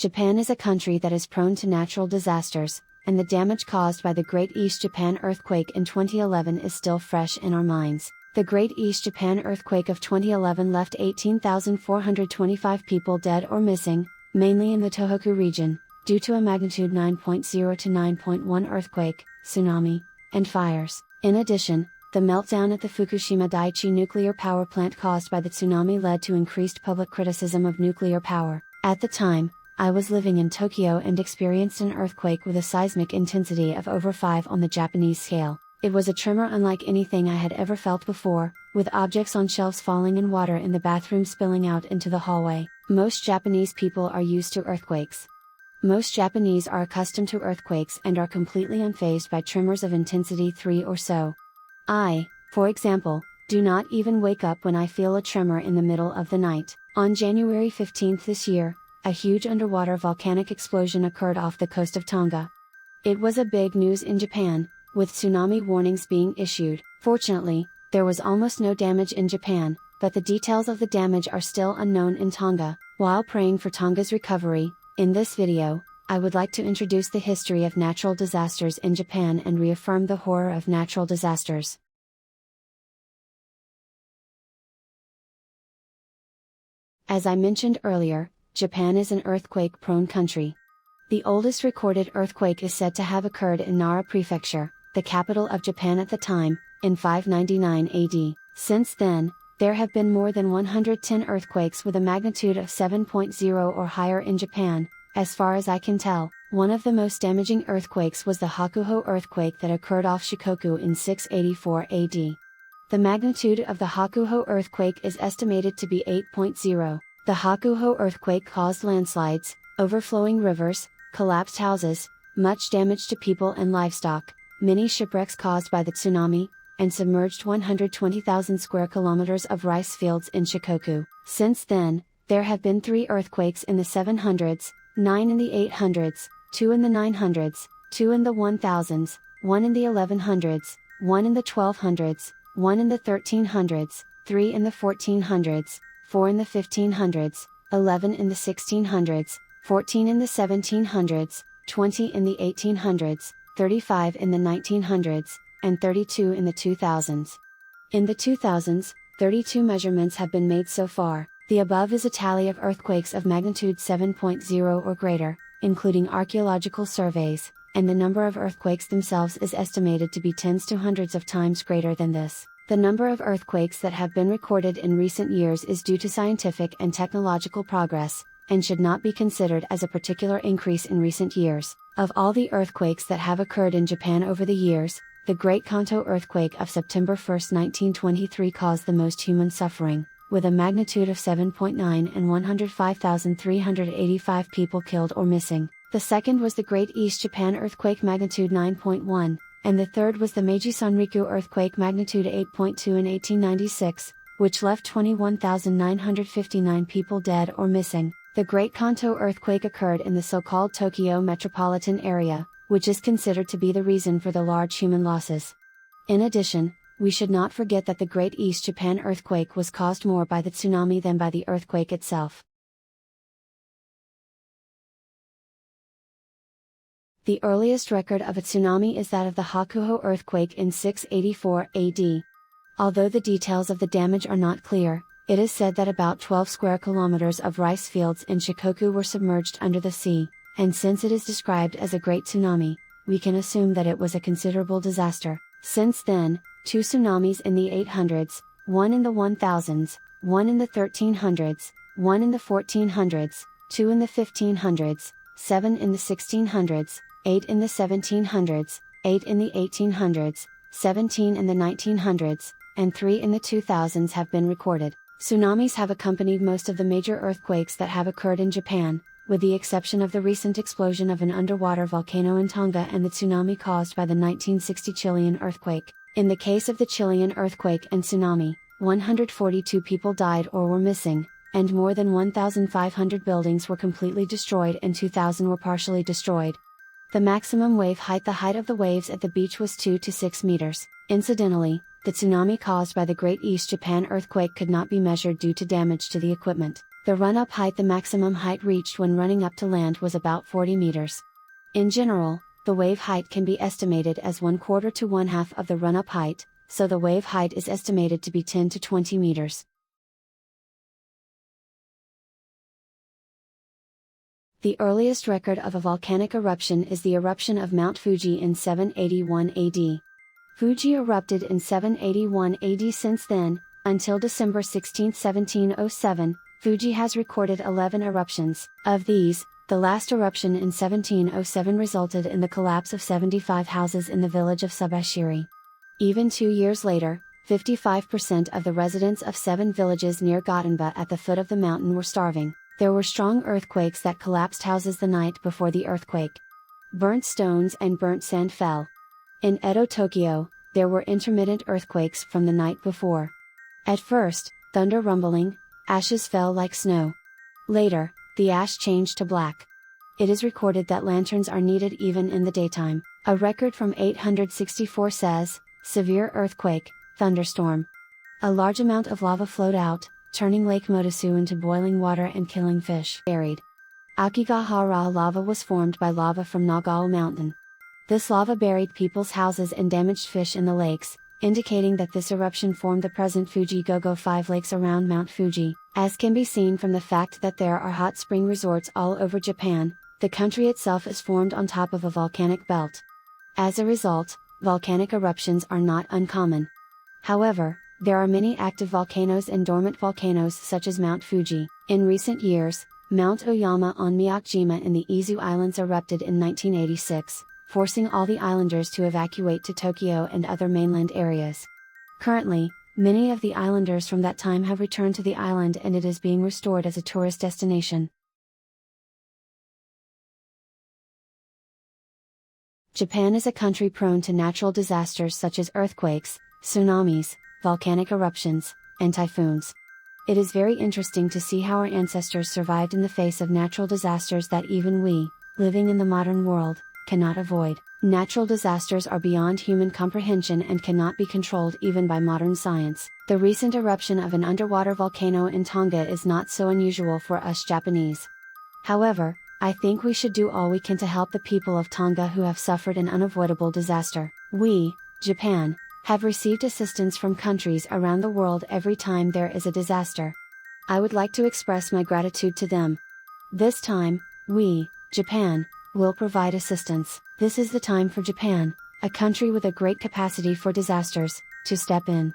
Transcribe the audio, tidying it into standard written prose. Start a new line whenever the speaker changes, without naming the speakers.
Japan is a country that is prone to natural disasters, and the damage caused by the Great East Japan earthquake in 2011 is still fresh in our minds. The Great East Japan earthquake of 2011 left 18,425 people dead or missing, mainly in the Tohoku region, due to a magnitude 9.0 to 9.1 earthquake, tsunami, and fires. In addition, the meltdown at the Fukushima Daiichi nuclear power plant caused by the tsunami led to increased public criticism of nuclear power. At the time, I was living in Tokyo and experienced an earthquake with a seismic intensity of over 5 on the Japanese scale. It was a tremor unlike anything I had ever felt before, with objects on shelves falling and water in the bathroom spilling out into the hallway. Most Japanese people are used to earthquakes. Most Japanese are accustomed to earthquakes and are completely unfazed by tremors of intensity 3 or so. I, for example, do not even wake up when I feel a tremor in the middle of the night. On January 15 this year, a huge underwater volcanic explosion occurred off the coast of Tonga. It was a big news in Japan, with tsunami warnings being issued. Fortunately, there was almost no damage in Japan, but the details of the damage are still unknown in Tonga. While praying for Tonga's recovery, in this video, I would like to introduce the history of natural disasters in Japan and reaffirm the horror of natural disasters. As I mentioned earlier, Japan is an earthquake-prone country. The oldest recorded earthquake is said to have occurred in Nara Prefecture, the capital of Japan at the time, in 599 AD. Since then, there have been more than 110 earthquakes with a magnitude of 7.0 or higher in Japan. As far as I can tell, one of the most damaging earthquakes was the Hakuho earthquake that occurred off Shikoku in 684 AD. The magnitude of the Hakuho earthquake is estimated to be 8.0. The Hakuho earthquake caused landslides, overflowing rivers, collapsed houses, much damage to people and livestock, many shipwrecks caused by the tsunami, and submerged 120,000 square kilometers of rice fields in Shikoku. Since then, there have been 3 earthquakes in the 700s, 9 in the 800s, 2 in the 900s, 2 in the 1000s, 1 in the 1100s, 1 in the 1200s, 1 in the 1300s, 3 in the 1400s, 4 in the 1500s, 11 in the 1600s, 14 in the 1700s, 20 in the 1800s, 35 in the 1900s, and 32 in the 2000s. In the 2000s, 32 measurements have been made so far. The above is a tally of earthquakes of magnitude 7.0 or greater, including archaeological surveys, and the number of earthquakes themselves is estimated to be tens to hundreds of times greater than this. The number of earthquakes that have been recorded in recent years is due to scientific and technological progress, and should not be considered as a particular increase in recent years. Of all the earthquakes that have occurred in Japan over the years, the Great Kanto earthquake of September 1, 1923 caused the most human suffering, with a magnitude of 7.9 and 105,385 people killed or missing. The second was the Great East Japan earthquake magnitude 9.1, and the third was the Meiji Sanriku earthquake magnitude 8.2 in 1896, which left 21,959 people dead or missing. The Great Kanto earthquake occurred in the so-called Tokyo metropolitan area, which is considered to be the reason for the large human losses. In addition, we should not forget that the Great East Japan earthquake was caused more by the tsunami than by the earthquake itself. The earliest record of a tsunami is that of the Hakuho earthquake in 684 AD. Although the details of the damage are not clear, it is said that about 12 square kilometers of rice fields in Shikoku were submerged under the sea, and since it is described as a great tsunami, we can assume that it was a considerable disaster. Since then, 2 tsunamis in the 800s, 1 in the 1000s, 1 in the 1300s, 1 in the 1400s, 2 in the 1500s, 7 in the 1600s, 8 in the 1700s, 8 in the 1800s, 17 in the 1900s, and 3 in the 2000s have been recorded. Tsunamis have accompanied most of the major earthquakes that have occurred in Japan, with the exception of the recent explosion of an underwater volcano in Tonga and the tsunami caused by the 1960 Chilean earthquake. In the case of the Chilean earthquake and tsunami, 142 people died or were missing, and more than 1,500 buildings were completely destroyed and 2,000 were partially destroyed. The maximum wave height, the height of the waves at the beach, was 2 to 6 meters. Incidentally, the tsunami caused by the Great East Japan earthquake could not be measured due to damage to the equipment. The run-up height, the maximum height reached when running up to land, was about 40 meters. In general, the wave height can be estimated as 1/4 to 1/2 of the run-up height, so the wave height is estimated to be 10 to 20 meters. The earliest record of a volcanic eruption is the eruption of Mount Fuji in 781 AD. Fuji erupted in 781 AD. Since then, until December 16, 1707, Fuji has recorded 11 eruptions. Of these, the last eruption in 1707 resulted in the collapse of 75 houses in the village of Subashiri. Even 2 years later, 55% of the residents of 7 villages near Gotemba at the foot of the mountain were starving. There were strong earthquakes that collapsed houses the night before the earthquake. Burnt stones and burnt sand fell. In Edo, Tokyo, there were intermittent earthquakes from the night before. At first, thunder rumbling, ashes fell like snow. Later, the ash changed to black. It is recorded that lanterns are needed even in the daytime. A record from 864 says, severe earthquake, thunderstorm. A large amount of lava flowed out, turning Lake Motosu into boiling water and killing fish. Buried. Akigahara lava was formed by lava from Nagao Mountain. This lava buried people's houses and damaged fish in the lakes, indicating that this eruption formed the present Fuji-Gogo 5 lakes around Mount Fuji. As can be seen from the fact that there are hot spring resorts all over Japan, the country itself is formed on top of a volcanic belt. As a result, volcanic eruptions are not uncommon. However, there are many active volcanoes and dormant volcanoes such as Mount Fuji. In recent years, Mount Oyama on Miyakojima in the Izu Islands erupted in 1986, forcing all the islanders to evacuate to Tokyo and other mainland areas. Currently, many of the islanders from that time have returned to the island and it is being restored as a tourist destination. Japan is a country prone to natural disasters such as earthquakes, tsunamis, volcanic eruptions, and typhoons. It is very interesting to see how our ancestors survived in the face of natural disasters that even we, living in the modern world, cannot avoid. Natural disasters are beyond human comprehension and cannot be controlled even by modern science. The recent eruption of an underwater volcano in Tonga is not so unusual for us Japanese. However, I think we should do all we can to help the people of Tonga who have suffered an unavoidable disaster. We, Japan, have received assistance from countries around the world every time there is a disaster. I would like to express my gratitude to them. This time, we, Japan, will provide assistance. This is the time for Japan, a country with a great capacity for disasters, to step in.